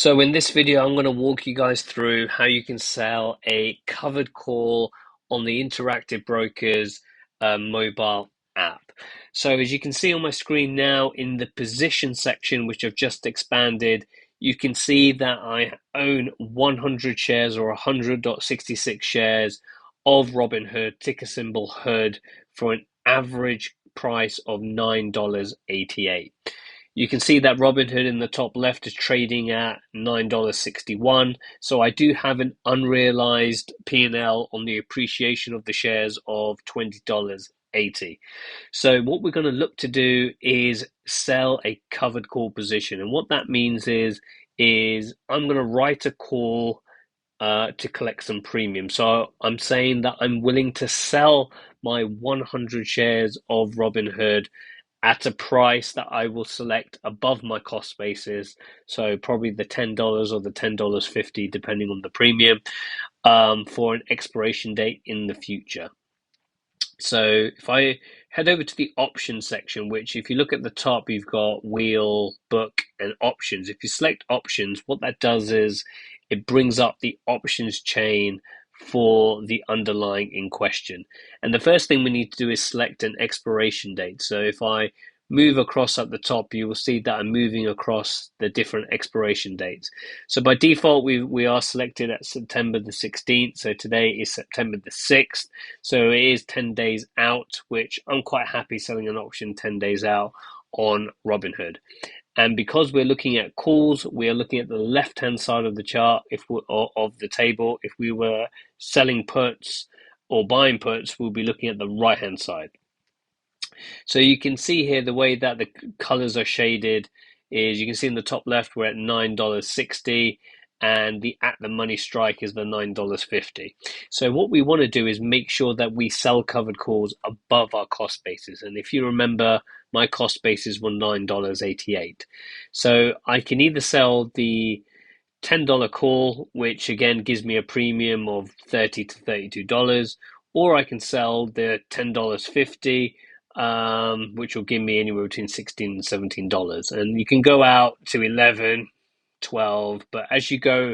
So in this video, I'm going to walk you guys through how you can sell a covered call on the Interactive Brokers mobile app. So as you can see on my screen now, in the position section, which I've just expanded, you can see that I own 100 shares or 100.66 shares of Robinhood, ticker symbol HOOD, for an average price of $9.88. You can see that Robinhood in the top left is trading at $9.61. So I do have an unrealized P&L on the appreciation of the shares of $20.80. So what we're going to look to do is sell a covered call position. And what that means is I'm going to write a call to collect some premium. So I'm saying that I'm willing to sell my 100 shares of Robinhood at a price that I will select above my cost basis. So probably the $10 or the $10.50, depending on the premium, for an expiration date in the future. So if I head over to the options section, which if you look at the top, you've got wheel, book, and options. If you select options, what that does is it brings up the options chain for the underlying in question. And the first thing we need to do is select an expiration date. So if I move across at the top, you will see that I'm moving across the different expiration dates. So by default, we are selected at September the 16th. So today is September the 6th. So it is 10 days out, which I'm quite happy selling an option 10 days out on Robinhood. And because we're looking at calls, we are looking at the left-hand side of the chart of the table. If we were selling puts or buying puts, we'll be looking at the right-hand side. So you can see here the way that the colors are shaded is you can see in the top left we're at $9.60 and the at the money strike is the $9.50. So what we want to do is make sure that we sell covered calls above our cost basis. And if you remember, my cost basis was $9.88. So I can either sell the $10 call, which again gives me a premium of $30 to $32, or I can sell the $10.50, which will give me anywhere between $16 and $17. And you can go out to 11, 12, but as you go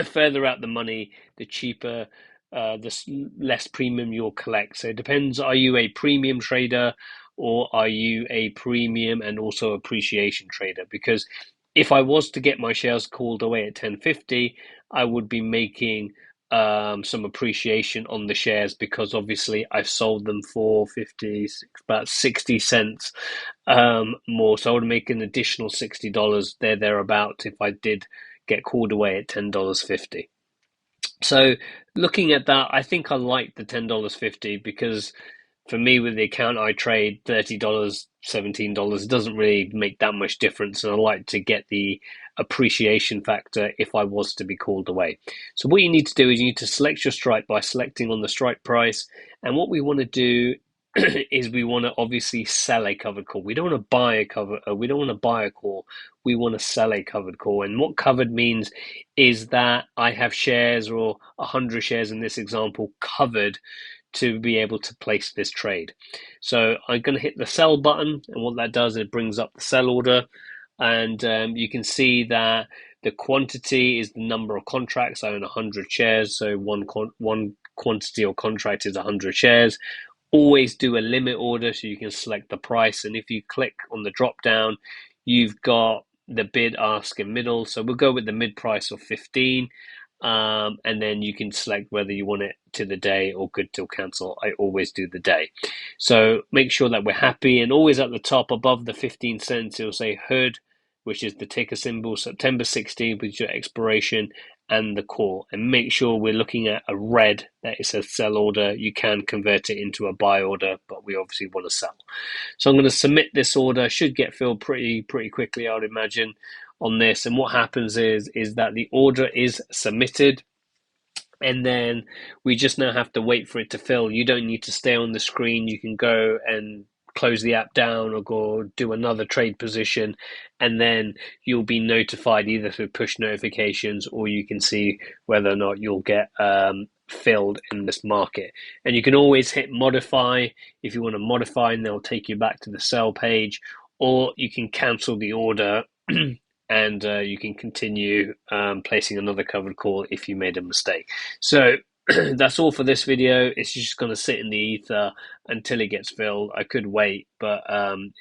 further out the money, the cheaper, the less premium you'll collect. So it depends, are you a premium trader or are you a premium and also appreciation trader? Because if I was to get my shares called away at 10.50, I would be making some appreciation on the shares because obviously I've sold them for 50, about 60 cents more. So I would make an additional $60 thereabout if I did get called away at $10.50. So looking at that, I think I like the $10.50 because for me with the account I trade $30, $17, it doesn't really make that much difference. And I like to get the appreciation factor if I was to be called away. So what you need to do is you need to select your strike by selecting on the strike price. And what we want to do is we want to obviously sell a covered call. We don't want to buy a we don't want to buy a call. We want to sell a covered call. And what covered means is that I have shares or 100 shares in this example covered to be able to place this trade. So I'm going to hit the sell button, and what that does, it brings up the sell order, and you can see that the quantity is the number of contracts. I own 100 shares, so one quantity or contract is 100 shares. Always do a limit order so you can select the price, and if you click on the drop down, you've got the bid, ask, and middle. So we'll go with the mid price of 15. And then you can select whether you want it to the day or good till cancel. I always do the day. So make sure that we're happy, and always at the top above the 15 cents, it'll say HOOD, which is the ticker symbol, September 16th, which is your expiration, and the call. And make sure we're looking at a red that it says sell order. You can convert it into a buy order, but we obviously want to sell. So I'm going to submit this order. Should get filled pretty quickly, I would imagine, on this. And what happens is that the order is submitted, and then we just now have to wait for it to fill. You don't need to stay on the screen. You can go and close the app down or go do another trade position, and then you'll be notified either through push notifications, or you can see whether or not you'll get filled in this market. And you can always hit modify if you want to modify, and they'll take you back to the sell page, or you can cancel the order and you can continue placing another covered call if you made a mistake. So that's all for this video. It's just going to sit in the ether until it gets filled. I could wait, but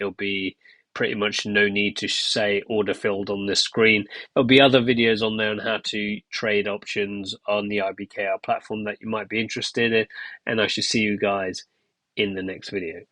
it'll be pretty much no need to say order filled on this screen. There'll be other videos on there on how to trade options on the IBKR platform that you might be interested in, and I should see you guys in the next video.